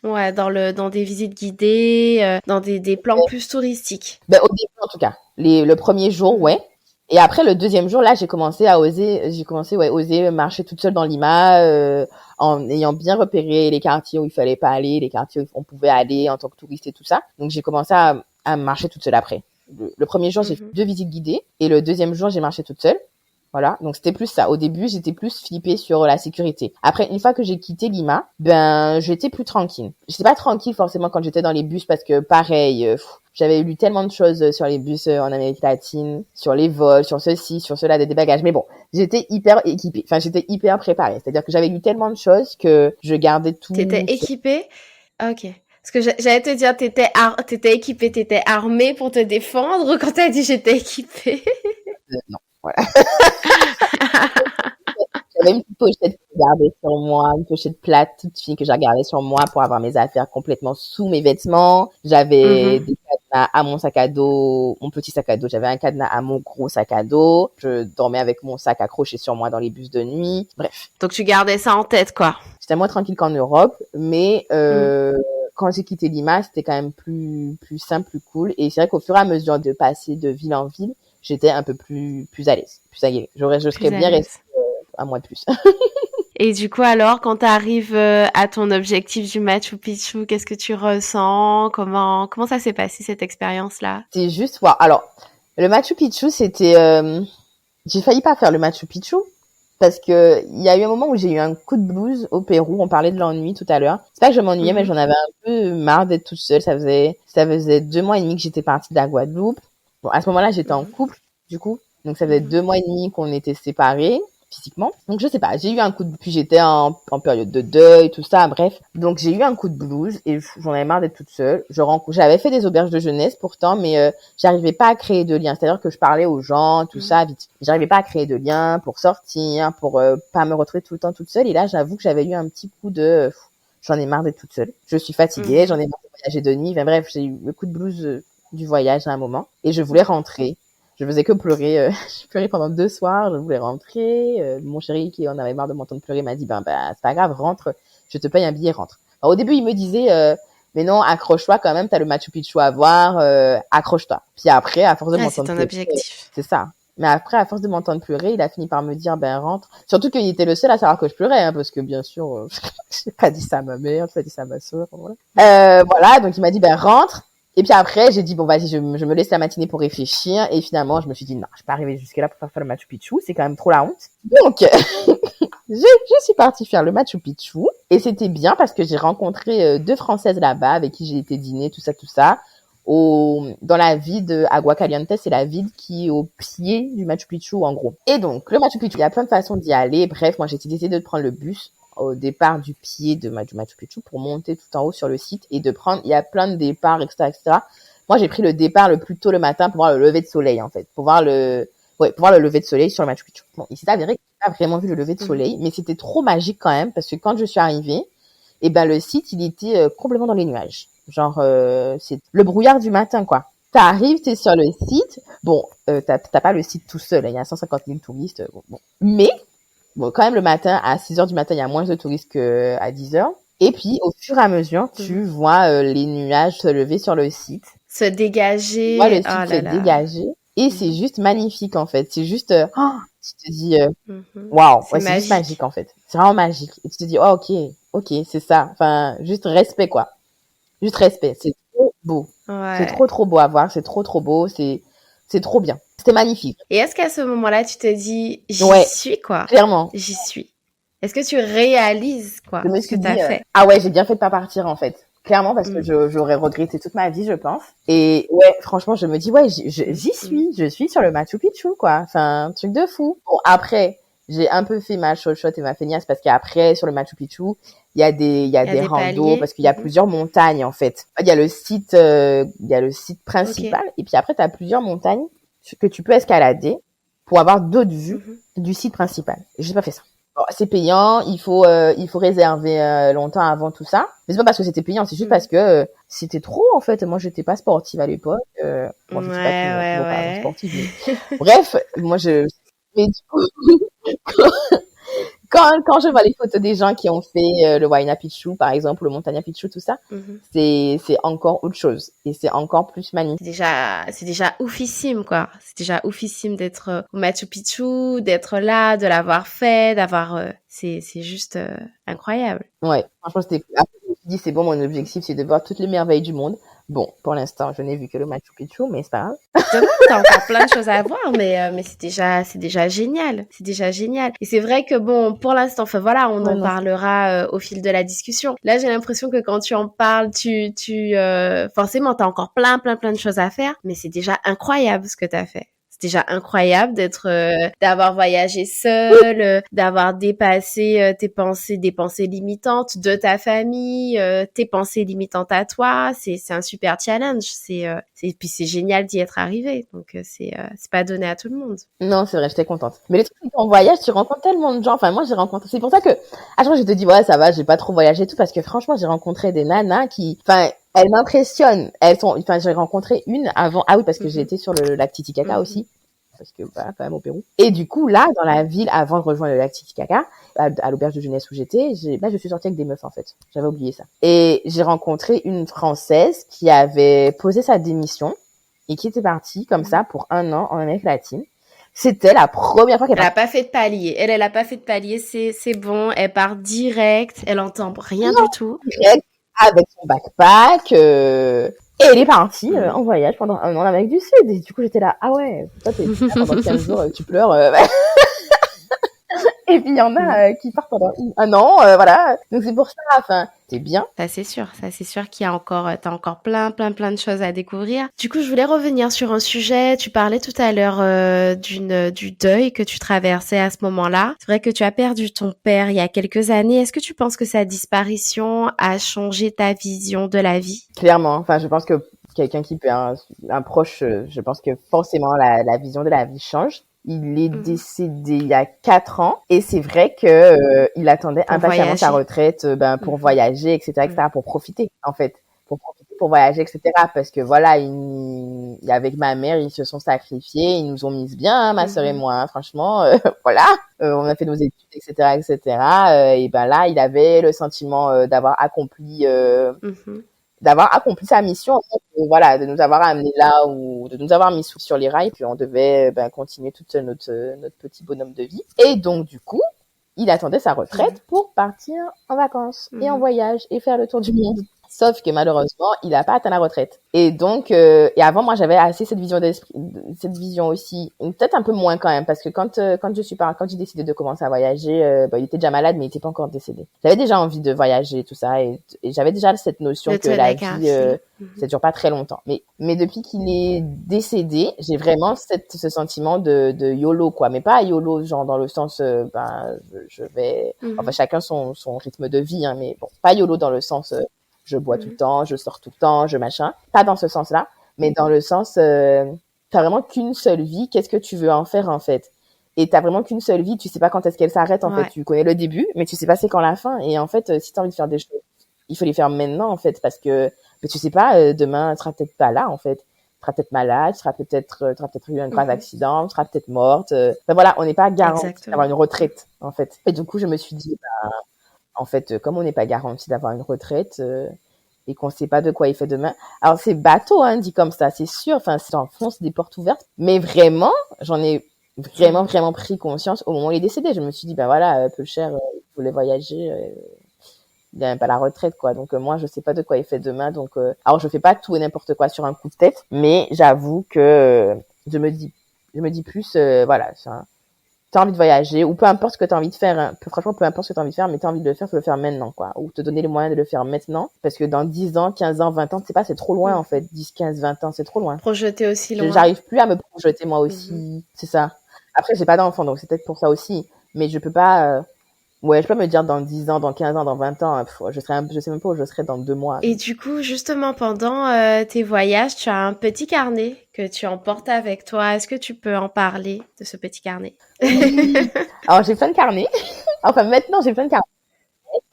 dans des visites guidées, dans des plans plus touristiques. Au début en tout cas. Le premier jour, ouais. Et après le deuxième jour, là, j'ai commencé à oser marcher toute seule dans Lima, en ayant bien repéré les quartiers où il fallait pas aller, les quartiers où on pouvait aller en tant que touriste et tout ça. Donc j'ai commencé à marcher toute seule après. Le premier jour, j'ai fait 2 visites guidées et le deuxième jour, j'ai marché toute seule. Voilà, donc c'était plus ça. Au début, j'étais plus flippée sur la sécurité. Après, une fois que j'ai quitté Lima, j'étais plus tranquille. J'étais pas tranquille forcément quand j'étais dans les bus parce que pareil, j'avais lu tellement de choses sur les bus en Amérique latine, sur les vols, sur ceci, sur cela, des bagages. Mais bon, j'étais hyper équipée. Enfin, j'étais hyper préparée. C'est-à-dire que j'avais lu tellement de choses que je gardais tout. T'étais équipée? Ok. Parce que j'allais te dire, t'étais équipée, t'étais armée pour te défendre quand t'as dit j'étais équipée. Non, voilà. J'avais une petite pochette que j'ai gardée sur moi, une pochette plate toute fine que j'ai gardée sur moi pour avoir mes affaires complètement sous mes vêtements. J'avais des cadenas à mon sac à dos, mon petit sac à dos. J'avais un cadenas à mon gros sac à dos. Je dormais avec mon sac accroché sur moi dans les bus de nuit. Bref. Donc tu gardais ça en tête, quoi. J'étais moins tranquille qu'en Europe, mais quand j'ai quitté Lima, c'était quand même plus simple, plus cool. Et c'est vrai qu'au fur et à mesure de passer de ville en ville, j'étais un peu plus à l'aise, plus aguerrie. Je serais bien restée un mois de plus. Et du coup, alors, quand tu arrives à ton objectif du Machu Picchu, qu'est-ce que tu ressens? Comment ça s'est passé, cette expérience-là? C'est juste, wow. Alors, le Machu Picchu, c'était... j'ai failli pas faire le Machu Picchu parce que il y a eu un moment où j'ai eu un coup de blues au Pérou. On parlait de l'ennui tout à l'heure. C'est pas que je m'ennuyais, mais j'en avais un peu marre d'être toute seule. Ça faisait 2 mois et demi que j'étais partie de la Guadeloupe. Bon, à ce moment-là, j'étais en couple, du coup. Donc, ça faisait 2 mois et demi qu'on était séparés physiquement. Donc, je sais pas, j'ai eu un coup de... Puis j'étais en période de deuil, tout ça, bref. Donc, j'ai eu un coup de blues et j'en avais marre d'être toute seule. J'avais fait des auberges de jeunesse pourtant, mais j'arrivais pas à créer de lien. C'est-à-dire que je parlais aux gens, tout ça, vite. J'arrivais pas à créer de lien pour sortir, pour pas me retrouver tout le temps toute seule. Et là, j'avoue que j'avais eu un petit coup de... j'en ai marre d'être toute seule. Je suis fatiguée, j'en ai marre de voyager de nuit. Enfin, bref, j'ai eu le coup de blues du voyage à un moment. Et je voulais rentrer. Je faisais que pleurer. J'ai pleuré pendant 2 soirs. Je voulais rentrer. Mon chéri, qui en avait marre de m'entendre pleurer, m'a dit, c'est pas grave, rentre. Je te paye un billet, rentre. Alors, au début, il me disait, mais non, accroche-toi quand même. T'as le Machu Picchu à voir. Accroche-toi. Puis après, à force de m'entendre pleurer. C'est un objectif. C'est ça. Mais après, à force de m'entendre pleurer, il a fini par me dire, rentre. Surtout qu'il était le seul à savoir que je pleurais, hein, parce que bien sûr, j'ai pas dit ça à ma mère, j'ai pas dit ça à ma soeur, voilà. Voilà, donc il m'a dit, rentre. Et puis après, j'ai dit, bon, vas-y, je me laisse la matinée pour réfléchir. Et finalement, je me suis dit, non, je peux pas arriver jusque-là pour faire le Machu Picchu. C'est quand même trop la honte. Donc, je suis partie faire le Machu Picchu. Et c'était bien parce que j'ai rencontré 2 Françaises là-bas avec qui j'ai été dîner, tout ça. Dans la ville de Aguascalientes, c'est la ville qui est au pied du Machu Picchu, en gros. Et donc, le Machu Picchu, il y a plein de façons d'y aller. Bref, moi, j'ai décidé de prendre le bus au départ du pied du Machu Picchu pour monter tout en haut sur le site et de prendre, il y a plein de départs, etc., etc. Moi, j'ai pris le départ le plus tôt le matin pour voir le lever de soleil, en fait. Pour voir le lever de soleil sur le Machu Picchu. Bon, il s'est avéré que j'ai pas vraiment vu le lever de soleil, mais c'était trop magique quand même, parce que quand je suis arrivée, et ben, le site, il était complètement dans les nuages. Genre, c'est le brouillard du matin, quoi. T'arrives, t'es sur le site. Bon, t'as pas le site tout seul, hein, il y a 150 000 touristes. Bon. Mais, bon, quand même, le matin, à 6 heures du matin, il y a moins de touristes qu'à 10 heures. Et puis, au fur et à mesure, tu vois les nuages se lever sur le site. Se dégager. Tu vois le site se dégager. Et c'est juste magnifique, en fait. C'est juste, tu te dis, waouh, ouais, c'est juste magique, en fait. C'est vraiment magique. Et tu te dis, oh, ok, c'est ça. Enfin, juste respect, quoi. Juste respect. C'est trop beau. Ouais. C'est trop beau à voir. C'est trop beau. C'est trop bien. C'était magnifique. Et est-ce qu'à ce moment-là, tu te dis, j'y suis, quoi? Clairement. J'y suis. Est-ce que tu réalises, quoi, ce que t'as fait? Ah ouais, j'ai bien fait de pas partir, en fait. Clairement, parce que j'aurais regretté toute ma vie, je pense. Et ouais, franchement, je me dis, ouais, j'y suis. Je suis sur le Machu Picchu, quoi. Enfin, un truc de fou. Bon, après, j'ai un peu fait ma chochotte et ma feignasse parce qu'après, sur le Machu Picchu, il y a des randos parce qu'il y a plusieurs montagnes, en fait. Il y a le site principal. Et puis après, t'as plusieurs montagnes que tu peux escalader pour avoir d'autres vues du site principal. J'ai pas fait ça. Bon, c'est payant, il faut réserver longtemps avant tout ça. Mais c'est pas parce que c'était payant, c'est juste parce que c'était trop, en fait. Moi, j'étais pas sportive à l'époque. Bon, je suis pas sportive, mais... Bref, mais du coup, quand je vois les photos des gens qui ont fait le Huayna Picchu, par exemple, le Montaña Picchu, tout ça, c'est encore autre chose. Et c'est encore plus magnifique. C'est déjà oufissime, quoi. C'est déjà oufissime d'être au Machu Picchu, d'être là, de l'avoir fait, c'est juste incroyable. Ouais, franchement, c'était cool. Après, je me suis dit, c'est bon, mon objectif, c'est de voir toutes les merveilles du monde. Bon, pour l'instant, je n'ai vu que le Machu Picchu, mais c'est pas grave. Demain, t'as encore plein de choses à voir, mais c'est déjà génial. C'est déjà génial. Et c'est vrai que bon, pour l'instant, enfin voilà, on en parlera au fil de la discussion. Là, j'ai l'impression que quand tu en parles, forcément, t'as encore plein de choses à faire, mais c'est déjà incroyable ce que t'as fait. C'est déjà incroyable d'avoir voyagé seul, d'avoir dépassé des pensées limitantes de ta famille, tes pensées limitantes à toi. C'est un super challenge. Puis c'est génial d'y être arrivé. Donc c'est pas donné à tout le monde. Non, c'est vrai, j'étais contente. Mais le truc, c'est qu'en voyage, tu rencontres tellement de gens. Enfin, moi, j'ai rencontré. C'est pour ça que à chaque fois, je te dis, ouais, ça va, j'ai pas trop voyagé et tout, parce que franchement, j'ai rencontré des nanas qui, enfin, elles m'impressionnent. J'ai rencontré une avant. Ah oui, parce que j'ai été sur le lac Titicaca aussi. Parce que, voilà, quand même au Pérou. Et du coup, là, dans la ville, avant de rejoindre le lac Titicaca, à l'auberge de jeunesse où j'étais, je suis sortie avec des meufs, en fait. J'avais oublié ça. Et j'ai rencontré une Française qui avait posé sa démission et qui était partie, comme ça, pour 1 an en Amérique latine. C'était la première fois qu'elle Elle a pas fait de palier. Elle a pas fait de palier. C'est bon. Elle part direct. Elle entend rien du tout. Direct, avec son backpack, et elle est partie en voyage pendant 1 an en Amérique du Sud. Et du coup, j'étais là, ah ouais, toi, t'es là pendant 15 jours, tu pleures. Et puis, il y en a qui partent pendant 1 an, voilà. Donc, c'est pour ça, enfin, c'est bien. Ça, c'est sûr qu'il y a encore, t'as encore plein de choses à découvrir. Du coup, je voulais revenir sur un sujet. Tu parlais tout à l'heure du deuil que tu traversais à ce moment-là. C'est vrai que tu as perdu ton père il y a quelques années. Est-ce que tu penses que sa disparition a changé ta vision de la vie? Clairement. Enfin, je pense que quelqu'un qui perd un proche, je pense que forcément la vision de la vie change. Il est décédé il y a 4 ans et c'est vrai que il attendait impatiemment sa retraite pour voyager, etc., pour profiter, en fait. Pour voyager, etc. Parce que voilà, avec ma mère, ils se sont sacrifiés, ils nous ont mises bien, hein, ma sœur et moi, hein, franchement, voilà. On a fait nos études, etc., etc. Et ben là, il avait le sentiment d'avoir accompli sa mission, en fait, voilà, de nous avoir amenés là ou de nous avoir mis sur les rails, puis on devait continuer toute notre petit bonhomme de vie. Et donc du coup, il attendait sa retraite pour partir en vacances et en voyage et faire le tour du monde. Sauf que malheureusement, il n'a pas atteint la retraite. Et donc, et avant, moi, j'avais assez cette vision d'esprit, cette vision aussi, peut-être un peu moins quand même, parce que quand j'ai décidé de commencer à voyager, il était déjà malade, mais il était pas encore décédé. J'avais déjà envie de voyager, tout ça, et j'avais déjà cette notion que la vie, ça dure pas très longtemps. Mais depuis qu'il est décédé, j'ai vraiment ce sentiment de YOLO, quoi. Mais pas YOLO, genre dans le sens, je vais, enfin, chacun son rythme de vie, hein, mais bon, pas YOLO dans le sens, je bois tout le temps, je sors tout le temps, je machin. Pas dans ce sens-là. mais dans le sens, t'as vraiment qu'une seule vie, qu'est-ce que tu veux en faire, en fait? Et t'as vraiment qu'une seule vie, tu sais pas quand est-ce qu'elle s'arrête, en fait. Tu connais le début, mais tu sais pas c'est quand la fin. Et en fait, si t'as envie de faire des choses, il faut les faire maintenant, en fait, parce que, mais tu sais pas, demain, tu seras peut-être pas là, en fait. Tu seras peut-être malade, tu auras peut-être eu un grave accident, tu seras peut-être morte. Enfin, voilà, on n'est pas garanti d'avoir une retraite, en fait. Et du coup, je me suis dit, en fait, comme on n'est pas garanti d'avoir une retraite, et qu'on sait pas de quoi il fait demain. Alors, c'est bateau, hein, dit comme ça, c'est sûr. Enfin, c'est enfonce des portes ouvertes. Mais vraiment, j'en ai vraiment pris conscience au moment où il est décédé. Je me suis dit, ben voilà, peu cher, il voulait voyager, il n'a même pas la retraite, quoi. Donc, moi, je sais pas de quoi il fait demain. Donc, alors, je fais pas tout et n'importe quoi sur un coup de tête, mais j'avoue que je me dis plus, voilà, t'as envie de voyager, ou peu importe ce que t'as envie de faire, hein. Franchement, peu importe ce que t'as envie de faire, mais t'as envie de le faire, faut le faire maintenant, quoi. Ou te donner les moyens de le faire maintenant. Parce que dans 10 ans, 15 ans, 20 ans, c'est pas, c'est trop loin, en fait. 10, 15, 20 ans, c'est trop loin. Projeter aussi loin. J'arrive plus à me projeter, moi aussi. C'est ça. Après, j'ai pas d'enfant, donc c'est peut-être pour ça aussi. Mais je peux pas, ouais, je peux me dire dans 10 ans, dans 15 ans, dans 20 ans, je sais même pas où je serai dans 2 mois. Et du coup, justement, pendant tes voyages, tu as un petit carnet que tu emportes avec toi. Est-ce que tu peux en parler de ce petit carnet? Oui. Alors, j'ai plein de carnets. Enfin, maintenant, j'ai plein de carnets.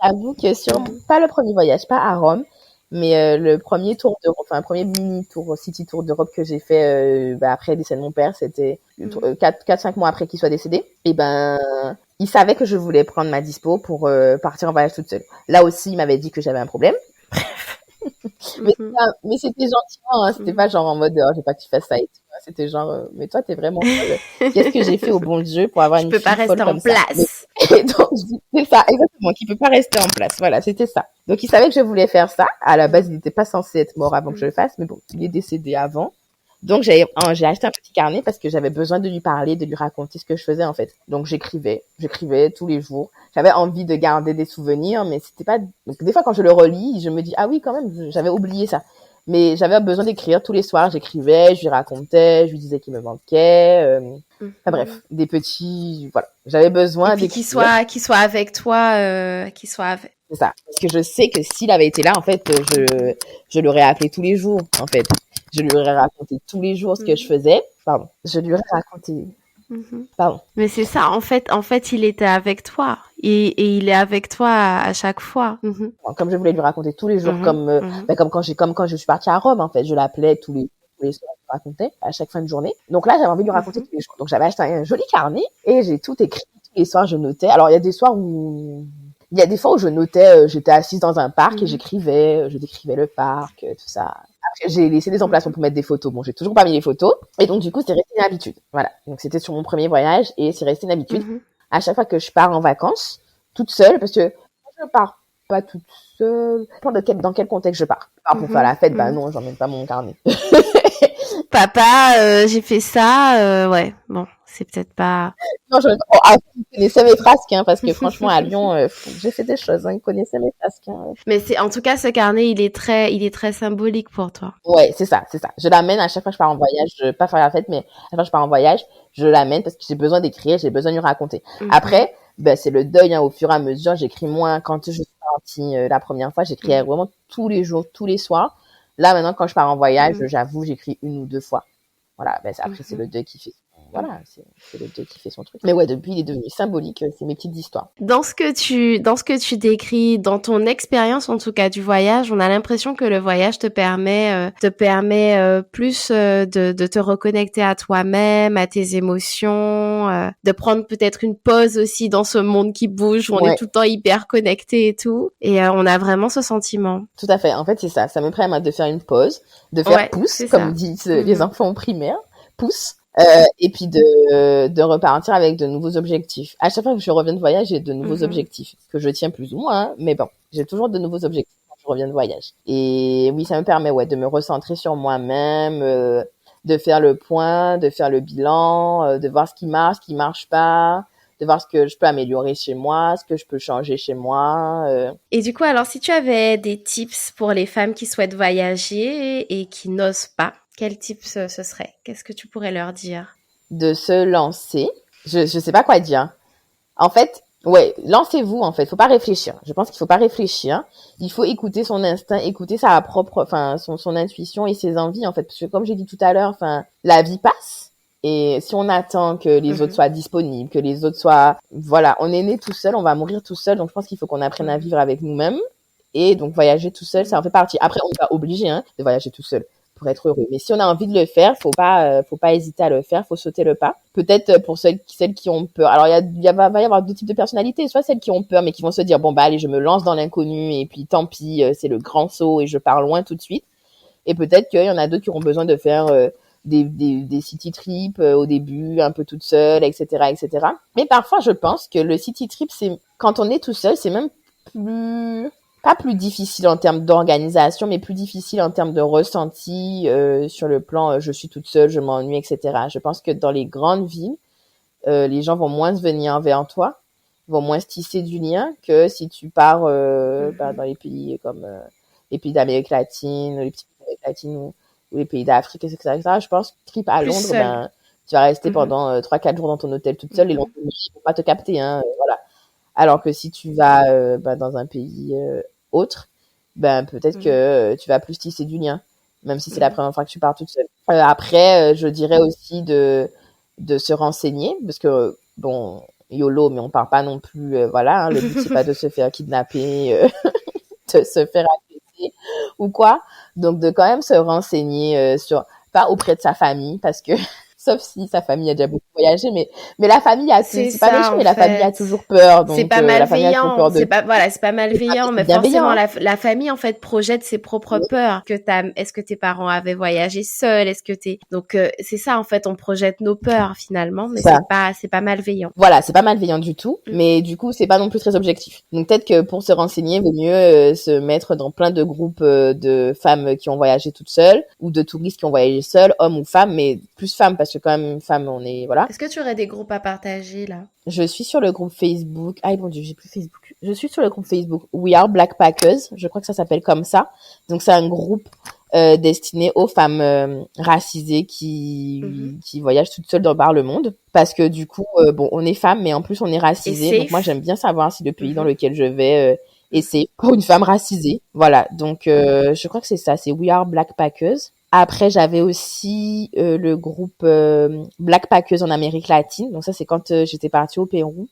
J'avoue que pas le premier voyage, pas à Rome, mais le premier tour d'Europe, enfin, un premier mini tour, city tour d'Europe que j'ai fait après le décès de mon père, c'était 4-5 mois après qu'il soit décédé. Et ben, il savait que je voulais prendre ma dispo pour partir en voyage toute seule. Là aussi, il m'avait dit que j'avais un problème. Mais c'était gentiment, hein, c'était pas genre en mode, oh, j'ai pas que tu fasses ça et tout. C'était genre, mais toi, t'es vraiment folle. Qu'est-ce que j'ai fait au bon Dieu pour avoir une fille folle comme ça? Je peux pas rester en place. Et donc, c'est ça, exactement, qui peut pas rester en place. Voilà, c'était ça. Donc, il savait que je voulais faire ça. À la base, il n'était pas censé être mort avant que je le fasse, mais bon, il est décédé avant. Donc, j'ai acheté un petit carnet parce que j'avais besoin de lui parler, de lui raconter ce que je faisais, en fait. Donc, j'écrivais tous les jours. J'avais envie de garder des souvenirs, mais c'était pas, donc, des fois, quand je le relis, je me dis, ah oui, quand même, j'avais oublié ça. Mais j'avais besoin d'écrire tous les soirs. J'écrivais, je lui racontais, je lui disais qu'il me manquait. Enfin bref, des petits, voilà. J'avais besoin d'écrire. Qu'il soit avec toi, C'est ça. Parce que je sais que s'il avait été là, en fait, je l'aurais appelé tous les jours, en fait. Je lui aurais raconté tous les jours ce que je faisais. Pardon. Je lui aurais raconté. Pardon. Mais c'est ça, en fait, il était avec toi. Et il est avec toi à chaque fois. Comme je voulais lui raconter tous les jours, comme quand je suis partie à Rome, en fait, je l'appelais tous les soirs, je lui racontais à chaque fin de journée. Donc là, j'avais envie de lui raconter tous les jours. Donc j'avais acheté un joli carnet et j'ai tout écrit. Tous les soirs, je notais. Alors il y a des fois où je notais, j'étais assise dans un parc et je décrivais le parc, tout ça. Après, j'ai laissé des emplacements pour mettre des photos. Bon, j'ai toujours pas mis les photos. Et donc, du coup, c'est resté une habitude. Voilà. Donc, c'était sur mon premier voyage et c'est resté une habitude. À chaque fois que je pars en vacances, toute seule, parce que je pars pas toute seule. Dans quel contexte je pars? Pour faire la fête, bah non, j'emmène pas mon carnet. Papa, j'ai fait ça, ouais, bon, c'est peut-être pas... Non, il connaissait mes frasques, hein, parce que franchement, à Lyon, j'ai fait des choses, hein, il connaissait mes frasques. Hein. Mais en tout cas, ce carnet, il est très symbolique pour toi. Ouais, c'est ça. Je l'amène à chaque fois que je pars en voyage, pas faire la fête, mais à chaque fois que je pars en voyage, je l'amène parce que j'ai besoin d'écrire, j'ai besoin de lui raconter. Après, ben, c'est le deuil, hein, au fur et à mesure, j'écris moins. Quand je suis partie la première fois, j'écrivais vraiment tous les jours, tous les soirs. Là, maintenant, quand je pars en voyage, j'avoue, j'écris 1 ou 2 fois. Voilà, ben, après, c'est le deuil qui fait. Voilà, c'est le deuil qui fait son truc. Mais ouais, depuis, il est devenu symbolique, c'est mes petites histoires. Dans ce que tu décris, dans ton expérience, en tout cas, du voyage, on a l'impression que le voyage te permet plus de te reconnecter à toi-même, à tes émotions, de prendre peut-être une pause aussi dans ce monde qui bouge, où on est tout le temps hyper connecté et tout. Et on a vraiment ce sentiment. Tout à fait. En fait, c'est ça. Ça me permet de faire une pause, de faire pouce, comme disent les enfants au primaire. Pouce. Et puis de repartir avec de nouveaux objectifs. À chaque fois que je reviens de voyage, j'ai de nouveaux objectifs que je tiens plus ou moins, hein, mais bon, j'ai toujours de nouveaux objectifs quand je reviens de voyage. Et oui, ça me permet de me recentrer sur moi-même, de faire le point, de faire le bilan, de voir ce qui marche pas, de voir ce que je peux améliorer chez moi, ce que je peux changer chez moi. Et du coup, alors si tu avais des tips pour les femmes qui souhaitent voyager et qui n'osent pas, quel tips ce serait? Qu'est-ce que tu pourrais leur dire? De se lancer. Je sais pas quoi dire. En fait, Ouais, lancez-vous en fait. Faut pas réfléchir. Je pense qu'il faut pas réfléchir. Il faut écouter son instinct, écouter sa propre, enfin son intuition et ses envies en fait. Parce que comme j'ai dit tout à l'heure, enfin la vie passe. Et si on attend que les autres soient disponibles, que les autres soient, voilà, on est né tout seul, on va mourir tout seul. Donc je pense qu'il faut qu'on apprenne à vivre avec nous-mêmes. Et donc voyager tout seul, ça en fait partie. Après, on n'est pas obligé de voyager tout seul pour être heureux. Mais si on a envie de le faire, faut pas hésiter à le faire, faut sauter le pas. Peut-être pour celles qui ont peur. Alors va y avoir deux types de personnalités, soit celles qui ont peur mais qui vont se dire bon bah allez, je me lance dans l'inconnu et puis tant pis, c'est le grand saut et je pars loin tout de suite. Et peut-être qu'il y en a d'autres qui auront besoin de faire des city trips au début, un peu toute seule, etc., etc. Mais parfois, je pense que le city trip, c'est quand on est tout seul, c'est même pas plus difficile en termes d'organisation, mais plus difficile en termes de ressenti sur le plan je suis toute seule, je m'ennuie, etc. Je pense que dans les grandes villes, les gens vont moins se venir vers toi, vont moins se tisser du lien que si tu pars dans les pays comme les pays d'Amérique latine, les petits pays d'Amérique latine ou les pays d'Afrique, etc., etc. Je pense que trip à Londres, tu vas rester pendant 3-4 jours dans ton hôtel toute seule et Londres, ils vont pas te capter, voilà. Alors que si tu vas dans un pays autre, peut-être que tu vas plus tisser du lien, même si c'est la première fois que tu pars toute seule. Après, je dirais aussi de se renseigner, parce que bon, YOLO, mais on part pas non plus, voilà, le but c'est pas de se faire kidnapper, de se faire agresser ou quoi. Donc de quand même se renseigner pas auprès de sa famille, parce que sauf si sa famille a déjà beaucoup voyagé, mais la famille c'est pas méchant, mais la famille a toujours peur, donc c'est pas la famille a toujours peur c'est pas malveillant, mais forcément la famille en fait projette ses propres peurs. Est-ce que tes parents avaient voyagé seuls, donc c'est ça en fait, on projette nos peurs finalement, mais c'est pas malveillant. Voilà, c'est pas malveillant du tout, mais du coup c'est pas non plus très objectif. Donc peut-être que pour se renseigner, il vaut mieux se mettre dans plein de groupes de femmes qui ont voyagé toutes seules ou de touristes qui ont voyagé seuls, hommes ou femmes, mais plus femmes parce que quand même femme on est voilà. Est-ce que tu aurais des groupes à partager là? Je suis sur le groupe Facebook. Ah mon Dieu, j'ai plus Facebook. Je suis sur le groupe Facebook We Are Black Packers. Je crois que ça s'appelle comme ça. Donc c'est un groupe destiné aux femmes racisées qui voyagent toutes seules par le monde. Parce que du coup, on est femmes, mais en plus on est racisées. Donc moi j'aime bien savoir si le pays dans lequel je vais est safe pour une femme racisée. Voilà. Donc je crois que c'est ça. C'est We Are Black Packers. Après, j'avais aussi le groupe Black Packers en Amérique latine. Donc ça, c'est quand j'étais partie au Pérou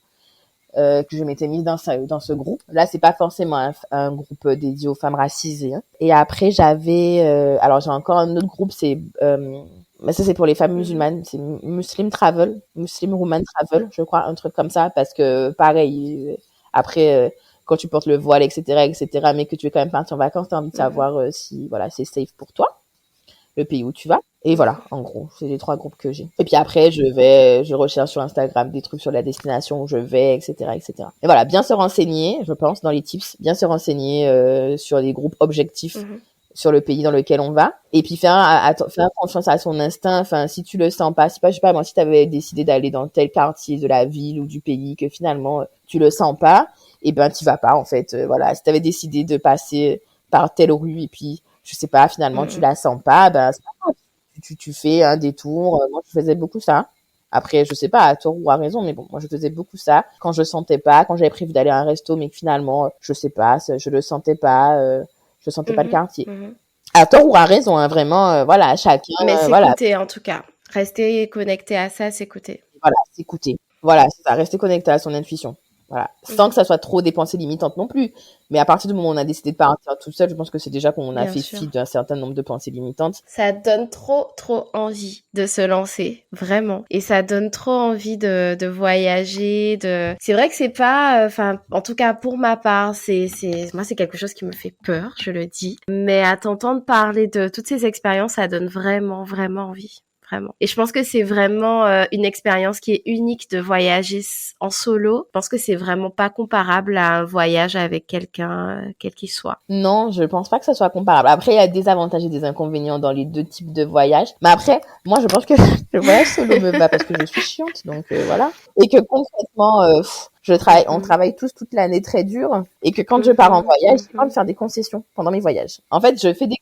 que je m'étais mise dans ce groupe. Là, c'est pas forcément un groupe dédié aux femmes racisées. Hein. Et après, j'avais... alors, j'ai encore un autre groupe, mais ça, c'est pour les femmes musulmanes. C'est Muslim Woman Travel, je crois, un truc comme ça. Parce que, pareil, après... quand tu portes le voile, etc., mais que tu veux quand même partir en vacances, t'as envie de savoir si voilà, c'est safe pour toi. Le pays où tu vas. Et voilà, en gros, c'est les 3 groupes que j'ai. Et puis après, je recherche sur Instagram des trucs sur la destination où je vais, etc., etc. Et voilà, bien se renseigner, je pense, dans les tips, bien se renseigner sur les groupes objectifs sur le pays dans lequel on va. Et puis faire confiance à son instinct. Enfin, si tu le sens pas, je sais pas, moi, si t'avais décidé d'aller dans tel quartier de la ville ou du pays que finalement, tu le sens pas, et t'y vas pas, en fait. Voilà, si t'avais décidé de passer par telle rue et puis je sais pas, finalement, tu la sens pas, c'est pas grave. Tu fais un détour. Moi, je faisais beaucoup ça. Après, je sais pas, à tort ou à raison, mais bon, moi, je faisais beaucoup ça. Quand je sentais pas, quand j'avais prévu d'aller à un resto, mais que finalement, je sais pas, je le sentais pas, je sentais pas le quartier. À tort ou à raison, hein, vraiment, voilà, chacun. Mais s'écouter, en tout cas. Rester connecté à ça, s'écouter. Voilà, s'écouter. Voilà, c'est ça, rester connecté à son intuition. Voilà, sans que ça soit trop des pensées limitantes non plus. Mais à partir du moment où on a décidé de partir tout seul, je pense que c'est déjà qu'on a fait fi d'un certain nombre de pensées limitantes. Ça donne trop envie de se lancer, vraiment. Et ça donne trop envie de voyager, C'est vrai que c'est pas, en tout cas pour ma part, moi c'est quelque chose qui me fait peur, je le dis. Mais à t'entendre parler de toutes ces expériences, ça donne vraiment envie. Vraiment. Et je pense que c'est vraiment une expérience qui est unique de voyager en solo. Je pense que c'est vraiment pas comparable à un voyage avec quelqu'un, quel qu'il soit. Non, je pense pas que ça soit comparable. Après, il y a des avantages et des inconvénients dans les deux types de voyages. Mais après, moi, je pense que le voyage solo me va parce que je suis chiante, donc voilà. Et que concrètement, on travaille tous toute l'année très dur. Et que quand je pars en voyage, j'ai pas de faire des concessions pendant mes voyages. En fait, je fais des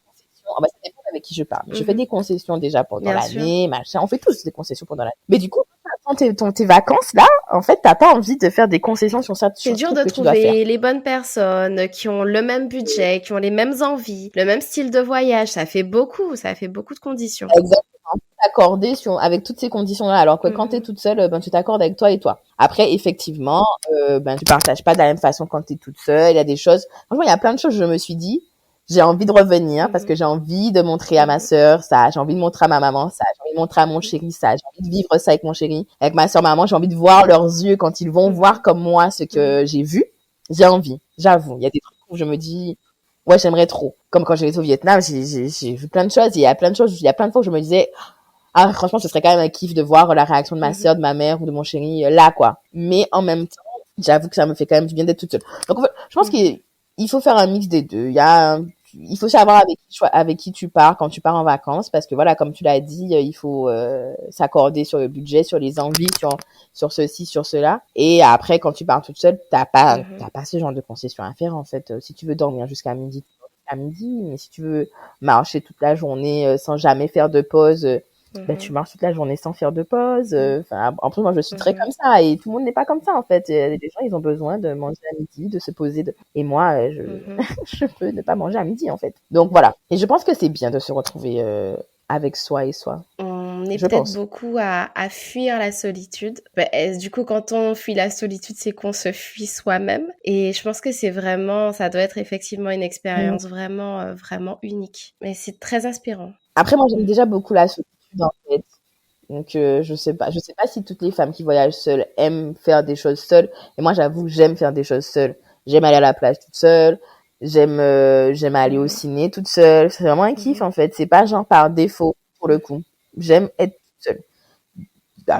ça dépend avec qui je parle. Je fais des concessions déjà pendant l'année, machin. On fait tous des concessions pendant l'année. Mais du coup, tes vacances là, en fait, t'as pas envie de faire des concessions sur ça. C'est dur de trouver les bonnes personnes qui ont le même budget, qui ont les mêmes envies, le même style de voyage. Ça fait beaucoup de conditions. Exactement. T'accorder avec toutes ces conditions-là, alors que quand t'es toute seule, tu t'accordes avec toi et toi. Après, effectivement, tu partages pas de la même façon quand t'es toute seule. Il y a des choses. Franchement, il y a plein de choses. Je me suis dit, j'ai envie de revenir parce que j'ai envie de montrer à ma sœur ça, j'ai envie de montrer à ma maman ça, j'ai envie de montrer à mon chéri ça, j'ai envie de vivre ça avec mon chéri, avec ma sœur, maman, j'ai envie de voir leurs yeux quand ils vont voir comme moi ce que j'ai vu. J'ai envie, j'avoue. Il y a des trucs où je me dis, ouais, j'aimerais trop. Comme quand j'étais au Vietnam, j'ai vu plein de choses. Il y a plein de fois où je me disais, ah, franchement, ce serait quand même un kiff de voir la réaction de ma sœur, de ma mère ou de mon chéri là, quoi. Mais en même temps, j'avoue que ça me fait quand même du bien d'être toute seule. Donc, en fait, je pense qu'il faut faire un mix des deux. Il faut savoir avec qui tu pars quand tu pars en vacances, parce que voilà, comme tu l'as dit, il faut s'accorder sur le budget, sur les envies, sur ceci, sur cela. Et après, quand tu pars toute seule, t'as pas ce genre de concession à faire en fait. Si tu veux dormir jusqu'à midi, mais si tu veux marcher toute la journée sans jamais faire de pause, tu marches toute la journée sans faire de pause. En plus, moi, je suis très comme ça et tout le monde n'est pas comme ça, en fait. Les gens, ils ont besoin de manger à midi, de se poser. Et moi, je peux ne pas manger à midi, en fait. Donc, voilà. Et je pense que c'est bien de se retrouver avec soi et soi. On est peut-être beaucoup à fuir la solitude. Du coup, quand on fuit la solitude, c'est qu'on se fuit soi-même. Et je pense que ça doit être effectivement une expérience vraiment, vraiment unique. Mais c'est très inspirant. Après, moi, j'aime déjà beaucoup la solitude, en fait. Donc, je sais pas si toutes les femmes qui voyagent seules aiment faire des choses seules. Et moi, j'avoue, j'aime faire des choses seules. J'aime aller à la plage toute seule. J'aime aller au ciné toute seule. C'est vraiment un kiff, en fait. C'est pas genre par défaut, pour le coup. J'aime être toute seule.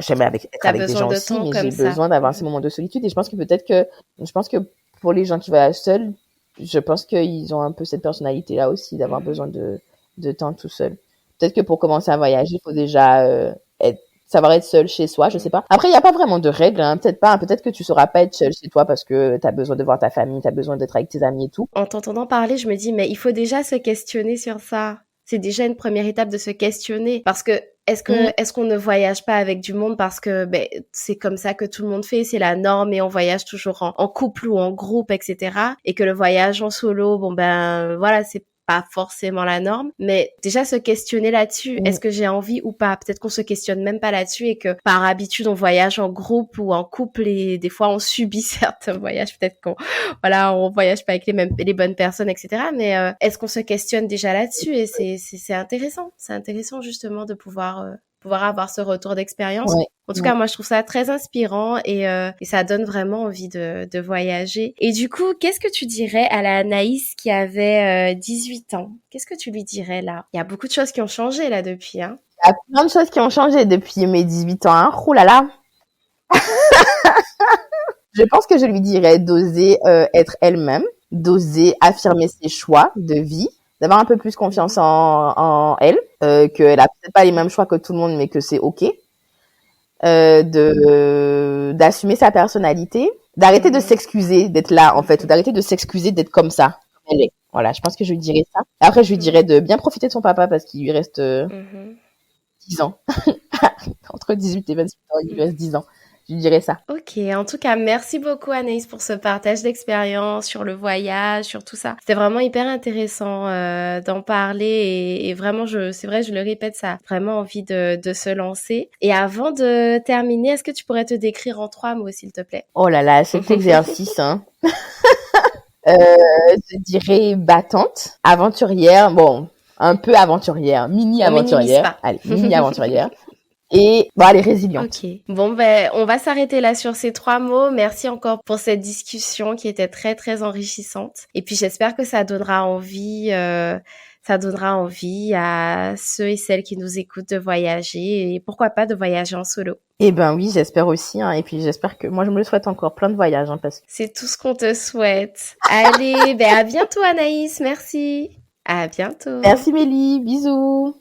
J'aime être avec des gens aussi, mais j'ai besoin d'avoir ces moments de solitude. Et je pense que pour les gens qui voyagent seuls, je pense qu'ils ont un peu cette personnalité-là aussi, d'avoir besoin de temps tout seul. Peut-être que pour commencer à voyager, il faut déjà savoir être seul chez soi, je sais pas. Après, il n'y a pas vraiment de règles, hein. Peut-être pas. Peut-être que tu sauras pas être seul chez toi parce que tu as besoin de voir ta famille, tu as besoin d'être avec tes amis et tout. En t'entendant parler, je me dis, mais il faut déjà se questionner sur ça. C'est déjà une première étape de se questionner. Parce que est-ce qu'on ne voyage pas avec du monde parce que c'est comme ça que tout le monde fait, c'est la norme et on voyage toujours en couple ou en groupe, etc. Et que le voyage en solo, voilà, c'est pas forcément la norme, mais déjà se questionner là-dessus, est-ce que j'ai envie ou pas? Peut-être qu'on se questionne même pas là-dessus et que par habitude on voyage en groupe ou en couple et des fois on subit certains voyages, peut-être on voyage pas avec les bonnes personnes, etc. Mais est-ce qu'on se questionne déjà là-dessus? Et c'est intéressant justement de pouvoir avoir ce retour d'expérience. Ouais. En tout cas, moi, je trouve ça très inspirant et ça donne vraiment envie de voyager. Et du coup, qu'est-ce que tu dirais à la Anaïs qui avait 18 ans? Qu'est-ce que tu lui dirais là? Il y a beaucoup de choses qui ont changé là depuis, hein? Il y a plein de choses qui ont changé depuis mes 18 ans, hein? Ouh là là! Je pense que je lui dirais d'oser être elle-même, d'oser affirmer ses choix de vie, d'avoir un peu plus confiance en elle, qu'elle a peut-être pas les mêmes choix que tout le monde, mais que c'est ok, d'assumer sa personnalité, d'arrêter de s'excuser d'être là en fait, ou d'arrêter de s'excuser d'être comme ça, comme elle est. Voilà, je pense que je lui dirais ça. Après, je lui dirais de bien profiter de son papa parce qu'il lui reste 10 ans. Entre 18 et 28 ans, il lui reste 10 ans. Je lui dirais ça. Ok, en tout cas, merci beaucoup Anaïs pour ce partage d'expérience sur le voyage, sur tout ça. C'était vraiment hyper intéressant d'en parler et vraiment, c'est vrai, je le répète, ça a vraiment envie de se lancer. Et avant de terminer, est-ce que tu pourrais te décrire en 3 mots, s'il te plaît? Oh là là, cet exercice, hein. Je dirais battante, aventurière, un peu aventurière, mini-aventurière. Allez, mini-aventurière. Et elle est résiliente. Ok. Bon, on va s'arrêter là sur ces 3 mots. Merci encore pour cette discussion qui était très, très enrichissante. Et puis, j'espère que ça donnera envie à ceux et celles qui nous écoutent de voyager et pourquoi pas de voyager en solo. Eh ben oui, j'espère aussi. Hein. Et puis, j'espère que moi, je me le souhaite encore plein de voyages. Hein, parce que... C'est tout ce qu'on te souhaite. Allez, à bientôt Anaïs. Merci. À bientôt. Merci Mélie. Bisous.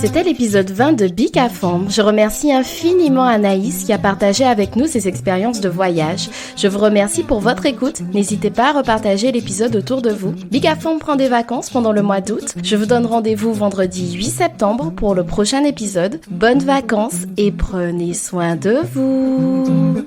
C'était l'épisode 20 de Bic à Fond. Je remercie infiniment Anaïs qui a partagé avec nous ses expériences de voyage. Je vous remercie pour votre écoute. N'hésitez pas à repartager l'épisode autour de vous. Bic à Fond prend des vacances pendant le mois d'août. Je vous donne rendez-vous vendredi 8 septembre pour le prochain épisode. Bonnes vacances et prenez soin de vous.